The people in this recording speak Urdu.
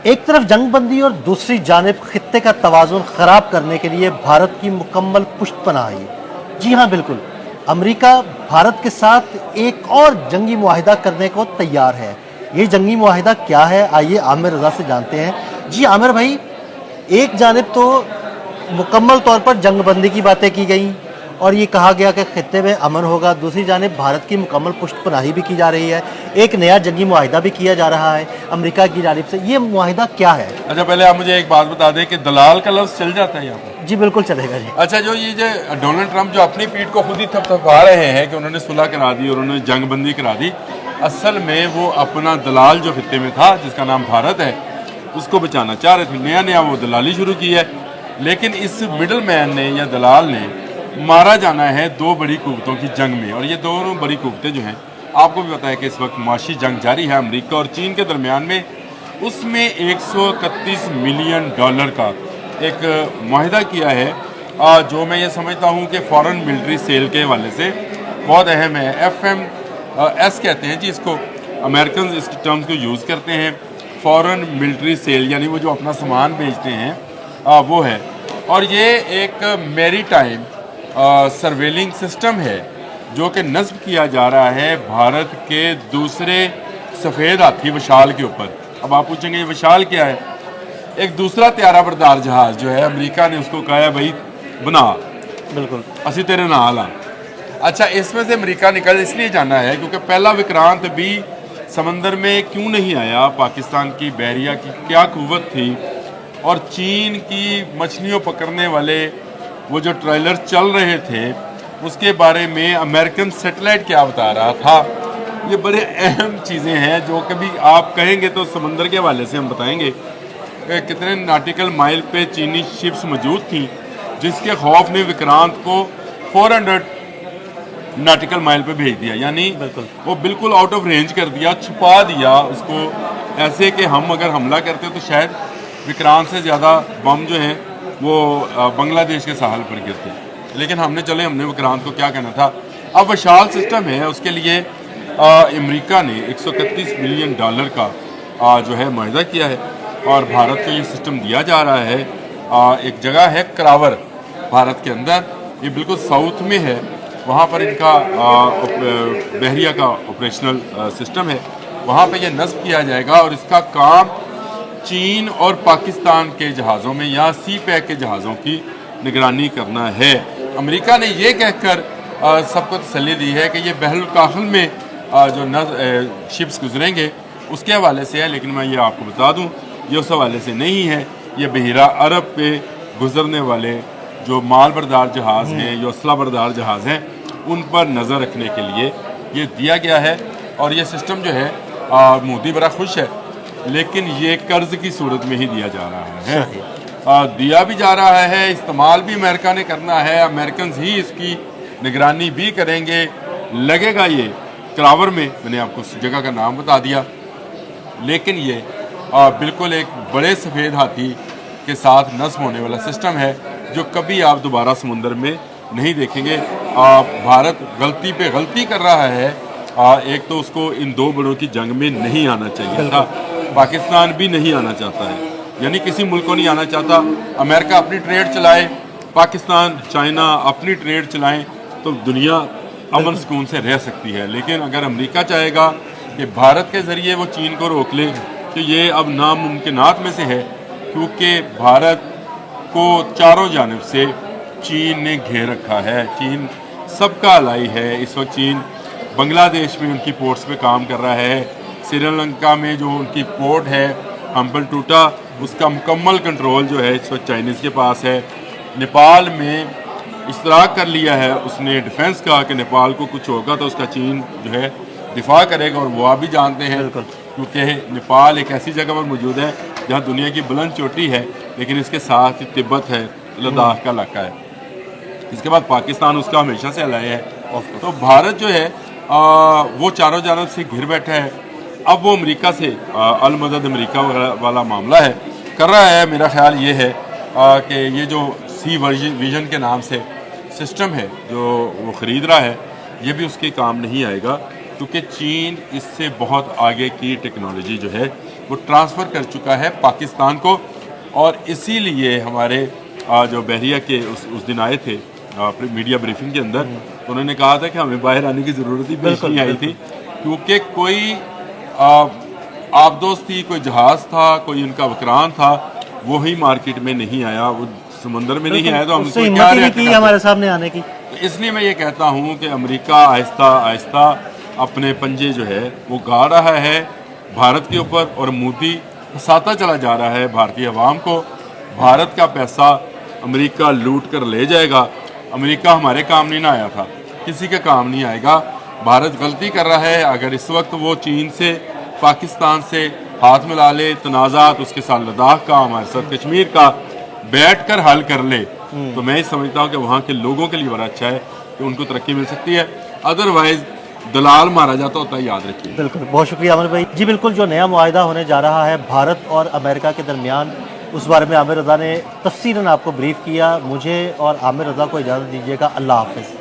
ایک طرف جنگ بندی اور دوسری جانب خطے کا توازن خراب کرنے کے لیے بھارت کی مکمل پشت پناہی۔ جی ہاں بالکل، امریکہ بھارت کے ساتھ ایک اور جنگی معاہدہ کرنے کو تیار ہے۔ یہ جنگی معاہدہ کیا ہے، آئیے عامر رضا سے جانتے ہیں۔ جی عامر بھائی، ایک جانب تو مکمل طور پر جنگ بندی کی باتیں کی گئیں اور یہ کہا گیا کہ خطے میں امن ہوگا، دوسری جانب بھارت کی مکمل پشت پناہی بھی کی جا رہی ہے، ایک نیا جنگی معاہدہ بھی کیا جا رہا ہے امریکہ کی جانب سے۔ یہ معاہدہ کیا ہے؟ اچھا، پہلے آپ مجھے ایک بات بتا دیں کہ دلال کا لفظ چل جاتا ہے یہاں پر؟ جی بالکل چلے گا جی۔ اچھا، جو ڈونلڈ ٹرمپ جو اپنی پیٹھ کو خود ہی تھپتھپا رہے ہیں کہ انہوں نے صلح کرا دی اور انہوں نے جنگ بندی کرا دی، اصل میں وہ اپنا دلال جو خطے میں تھا جس کا نام بھارت ہے اس کو بچانا چاہ رہے تھے۔ نیا وہ دلالی شروع کی ہے، لیکن اس مڈل مین نے یا دلال نے مارا جانا ہے دو بڑی قوتوں کی جنگ میں، اور یہ دونوں بڑی قوتیں جو ہیں آپ کو بھی پتا ہے کہ اس وقت معاشی جنگ جاری ہے امریکہ اور چین کے درمیان میں۔ اس میں $131 ملین کا ایک معاہدہ کیا ہے جو میں یہ سمجھتا ہوں کہ فورن ملٹری سیل کے حوالے سے بہت اہم ہے۔ FMS کہتے ہیں جی اس کو، امریکنز اس ٹرمز کو یوز کرتے ہیں، فورن ملٹری سیل، یعنی وہ جو اپنا سامان بیچتے ہیں وہ ہے۔ اور یہ ایک میری ٹائم سرویلنگ سسٹم ہے جو کہ نصب کیا جا رہا ہے بھارت کے دوسرے سفید ہاتھی وشال کے اوپر۔ اب آپ پوچھیں گے یہ وشال کیا ہے؟ ایک دوسرا طیارہ بردار جہاز جو ہے امریکہ نے اس کو کہا ہے بھائی بنا، بالکل اسی تیرے نال آ۔ اچھا، اس میں سے امریکہ نکل اس لیے جانا ہے کیونکہ پہلا وکرانت بھی سمندر میں کیوں نہیں آیا، پاکستان کی بحریہ کی کیا قوت تھی، اور چین کی مچھلیوں پکڑنے والے وہ جو ٹریلر چل رہے تھے اس کے بارے میں امریکن سیٹلائٹ کیا بتا رہا تھا۔ یہ بڑے اہم چیزیں ہیں جو کبھی آپ کہیں گے تو سمندر کے حوالے سے ہم بتائیں گے کہ کتنے ناٹیکل مائل پہ چینی شپس موجود تھیں جس کے خوف نے وکرانت کو 400 ناٹیکل مائل پہ بھیج دیا، یعنی وہ بالکل آؤٹ آف رینج کر دیا، چھپا دیا اس کو، ایسے کہ ہم اگر حملہ کرتے تو شاید وکرانت سے زیادہ بم جو ہیں وہ بنگلہ دیش کے ساحل پر گرتے، لیکن ہم نے وکرانت کو کیا کہنا تھا۔ اب وشال سسٹم ہے، اس کے لیے امریکہ نے $131 ملین کا جو ہے معاہدہ کیا ہے اور بھارت کو یہ سسٹم دیا جا رہا ہے۔ ایک جگہ ہے کراور بھارت کے اندر، یہ بالکل ساؤتھ میں ہے، وہاں پر ان کا بحریہ کا آپریشنل سسٹم ہے، وہاں پہ یہ نصب کیا جائے گا اور اس کا کام چین اور پاکستان کے جہازوں میں یا سی پیک کے جہازوں کی نگرانی کرنا ہے۔ امریکہ نے یہ کہہ کر سب کو تسلی دی ہے کہ یہ بحر الکاہل میں جو شپس گزریں گے اس کے حوالے سے ہے، لیکن میں یہ آپ کو بتا دوں یہ اس حوالے سے نہیں ہے، یہ بحیرہ عرب پہ گزرنے والے جو مال بردار جہاز ہیں، جو اسلحہ بردار جہاز ہیں، ان پر نظر رکھنے کے لیے یہ دیا گیا ہے۔ اور یہ سسٹم جو ہے مودی بڑا خوش ہے، لیکن یہ قرض کی صورت میں ہی دیا جا رہا ہے، دیا بھی جا رہا ہے، استعمال بھی امریکہ نے کرنا ہے، امریکنز ہی اس کی نگرانی بھی کریں گے۔ لگے گا یہ کراور میں نے آپ کو اس جگہ کا نام بتا دیا، لیکن یہ بالکل ایک بڑے سفید ہاتھی کے ساتھ نصب ہونے والا سسٹم ہے جو کبھی آپ دوبارہ سمندر میں نہیں دیکھیں گے۔ بھارت غلطی پہ غلطی کر رہا ہے، ایک تو اس کو ان دو بڑوں کی جنگ میں نہیں آنا چاہیے تھا، پاکستان بھی نہیں آنا چاہتا ہے، یعنی کسی ملک کو نہیں آنا چاہتا۔ امریکہ اپنی ٹریڈ چلائے، پاکستان چائنا اپنی ٹریڈ چلائیں تو دنیا امن سکون سے رہ سکتی ہے، لیکن اگر امریکہ چاہے گا کہ بھارت کے ذریعے وہ چین کو روک لے تو یہ اب ناممکنات میں سے ہے، کیونکہ بھارت کو چاروں جانب سے چین نے گھیر رکھا ہے، چین سب کا الائی ہے۔ اس وقت چین بنگلہ دیش میں ان کی پورٹس پہ کام کر رہا ہے، سری لنکا میں جو ان کی پورٹ ہے ہمبل ٹوٹا اس کا مکمل کنٹرول جو ہے اس وقت چائنیز کے پاس ہے۔ نیپال میں اشتراک کر لیا ہے اس نے ڈیفنس کا کہ نیپال کو کچھ ہوگا تو اس کا چین جو ہے دفاع کرے گا، اور وہ آپ بھی جانتے ہیں کیونکہ نیپال ایک ایسی جگہ پر موجود ہے جہاں دنیا کی بلند چوٹی ہے، لیکن اس کے ساتھ تبت ہے، لداخ کا علاقہ ہے۔ اس کے بعد پاکستان اس کا ہمیشہ سے الائی ہے، تو بھارت جو ہے وہ چاروں جانب سے گھر بیٹھا ہے۔ اب وہ امریکہ سے المدد امریکہ والا معاملہ ہے کر رہا ہے۔ میرا خیال یہ ہے کہ یہ جو سی ویژن کے نام سے سسٹم ہے جو وہ خرید رہا ہے یہ بھی اس کے کام نہیں آئے گا، کیونکہ چین اس سے بہت آگے کی ٹیکنالوجی جو ہے وہ ٹرانسفر کر چکا ہے پاکستان کو، اور اسی لیے ہمارے جو بحریہ کے اس دن آئے تھے میڈیا بریفنگ کے اندر، تو انہوں نے کہا تھا کہ ہمیں باہر آنے کی ضرورت ہی پیش نہیں آئی تھی، کیونکہ کوئی آبدوز تھی، کوئی جہاز تھا، کوئی ان کا وکران تھا، وہی مارکیٹ میں نہیں آیا، وہ سمندر میں نہیں آیا، تو ہم اس سے کو ہمت کیا ہی نہیں ریئیکٹ کی کرتے؟ ہمارے سامنے آنے کی. تو اس لیے میں یہ کہتا ہوں کہ امریکہ آہستہ آہستہ اپنے پنجے جو ہے وہ گاڑ رہا ہے بھارت کے اوپر، اور مودی پھنساتا چلا جا رہا ہے بھارتی عوام کو. بھارت کا پیسہ امریکہ لوٹ کر لے جائے گا. امریکہ ہمارے کام نہیں نہ آیا تھا، کسی کے کام نہیں آئے گا. بھارت غلطی کر رہا ہے اگر اس وقت وہ چین سے، پاکستان سے ہاتھ ملا لے، تنازعات اس کے ساتھ لداخ کا، ہمارے ساتھ کشمیر کا بیٹھ کر حل کر لے، تو میں سمجھتا ہوں کہ وہاں کے لوگوں کے لیے بڑا اچھا ہے کہ ان کو ترقی مل سکتی ہے. ادروائز دلال مارا جاتا ہوتا ہے، یاد رکھیے. بالکل، بہت شکریہ عامر بھائی. جی بالکل، جو نیا معاہدہ ہونے جا رہا ہے بھارت اور امریکہ کے درمیان، اس بارے میں عامر رضا نے تفصیلاً آپ کو بریف کیا. مجھے اور عامر رضا کو اجازت دیجیے گا. اللہ حافظ.